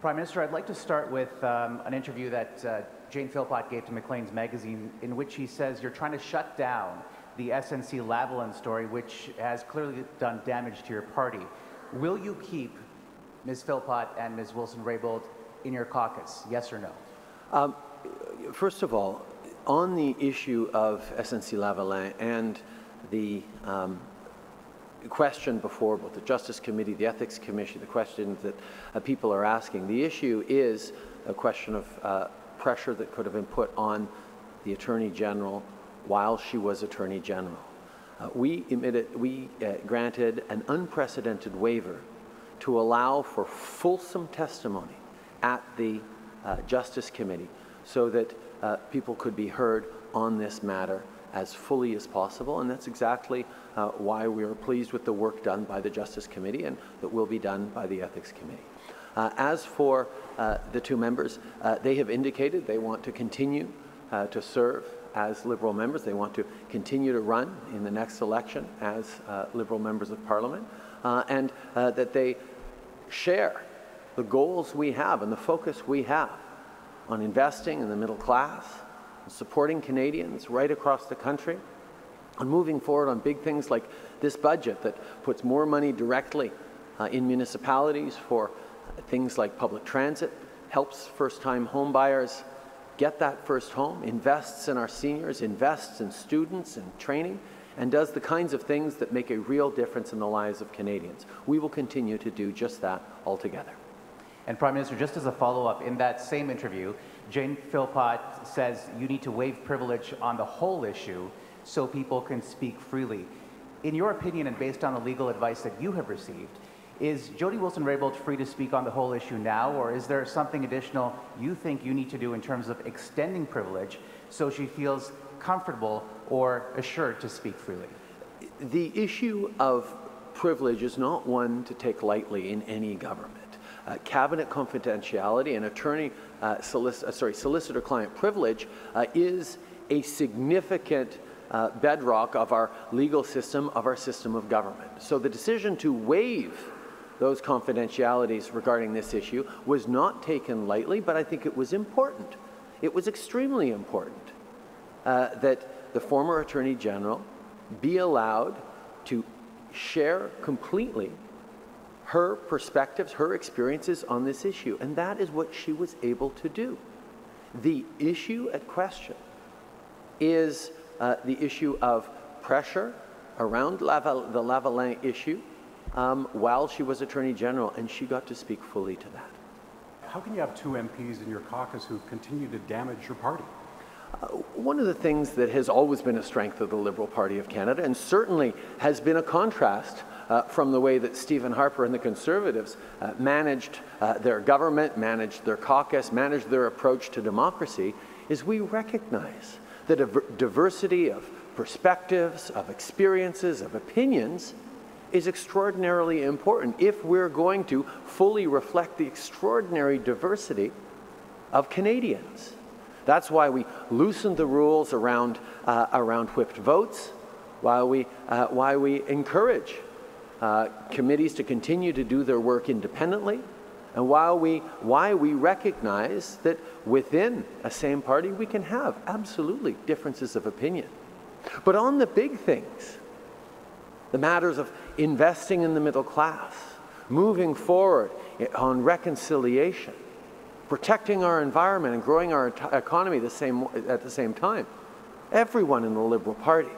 Prime Minister, I'd like to start with an interview that Jane Philpott gave to Maclean's magazine, in which he says you're trying to shut down the SNC-Lavalin story, which has clearly done damage to your party. Will you keep Ms. Philpott and Ms. Wilson-Raybould in your caucus, yes or no? First of all, on the issue of SNC-Lavalin and the question before both the Justice Committee, the Ethics Commission, the questions that people are asking, the issue is a question of pressure that could have been put on the Attorney General while she was Attorney General. We granted an unprecedented waiver to allow for fulsome testimony at the Justice Committee so that people could be heard on this matter as fully as possible, and that's exactly why we are pleased with the work done by the Justice Committee and that will be done by the Ethics Committee. As for the two members, they have indicated they want to continue to serve as Liberal members. They want to continue to run in the next election as Liberal members of Parliament, and that they share the goals we have and the focus we have on investing in the middle class, supporting Canadians right across the country, and moving forward on big things like this budget that puts more money directly in municipalities for things like public transit, helps first-time home buyers get that first home, invests in our seniors, invests in students and training, and does the kinds of things that make a real difference in the lives of Canadians. We will continue to do just that altogether. And Prime Minister, just as a follow-up, in that same interview, Jane Philpott says you need to waive privilege on the whole issue so people can speak freely. In your opinion, and based on the legal advice that you have received, is Jody Wilson-Raybould free to speak on the whole issue now, or is there something additional you think you need to do in terms of extending privilege so she feels comfortable or assured to speak freely? The issue of privilege is not one to take lightly in any government. Cabinet confidentiality and solicitor-client privilege is a significant bedrock of our legal system, of our system of government. So the decision to waive those confidentialities regarding this issue was not taken lightly, but I think it was important. It was extremely important that the former Attorney General be allowed to share completely her perspectives, her experiences on this issue, and that is what she was able to do. The issue at question is the issue of pressure around the Lavalin issue while she was Attorney General, and she got to speak fully to that. How can you have two MPs in your caucus who continue to damage your party? One of the things that has always been a strength of the Liberal Party of Canada, and certainly has been a contrast from the way that Stephen Harper and the Conservatives managed their government, managed their caucus, managed their approach to democracy, is we recognize that a diversity of perspectives, of experiences, of opinions is extraordinarily important if we're going to fully reflect the extraordinary diversity of Canadians. That's why we loosened the rules around whipped votes, why we encourage committees to continue to do their work independently, and why we recognize that within a same party we can have absolutely differences of opinion. But on the big things, the matters of investing in the middle class, moving forward on reconciliation, protecting our environment and growing our economy at the same time, everyone in the Liberal Party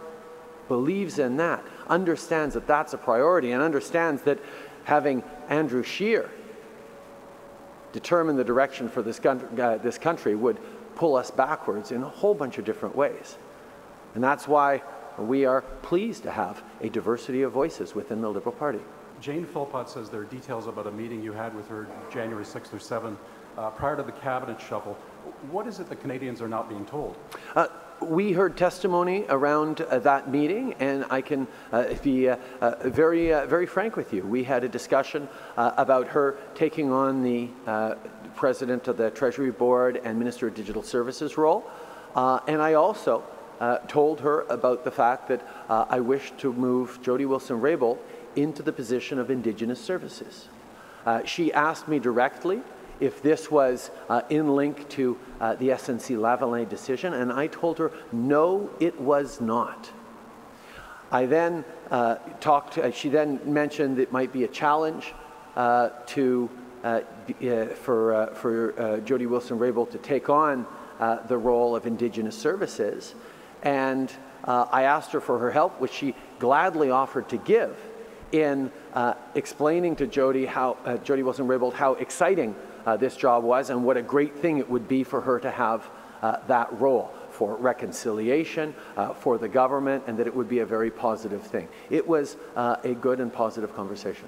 believes in that, understands that that's a priority, and understands that having Andrew Scheer determine the direction for this country would pull us backwards in a whole bunch of different ways. And that's why we are pleased to have a diversity of voices within the Liberal Party. Jane Philpott says there are details about a meeting you had with her January 6th or 7th prior to the cabinet shuffle. What is it that Canadians are not being told? We heard testimony around that meeting, and I can be very frank with you. We had a discussion about her taking on the President of the Treasury Board and Minister of Digital Services role, and I also told her about the fact that I wish to move Jody Wilson-Raybould into the position of Indigenous Services. She asked me directly if this was in link to the SNC-Lavalin decision, and I told her, no, it was not. I then she then mentioned it might be a challenge for Jody Wilson-Raybould to take on the role of Indigenous Services, and I asked her for her help, which she gladly offered to give, in explaining to Jody Wilson-Raybould how exciting this job was and what a great thing it would be for her to have that role for reconciliation, for the government, and that it would be a very positive thing. It was a good and positive conversation.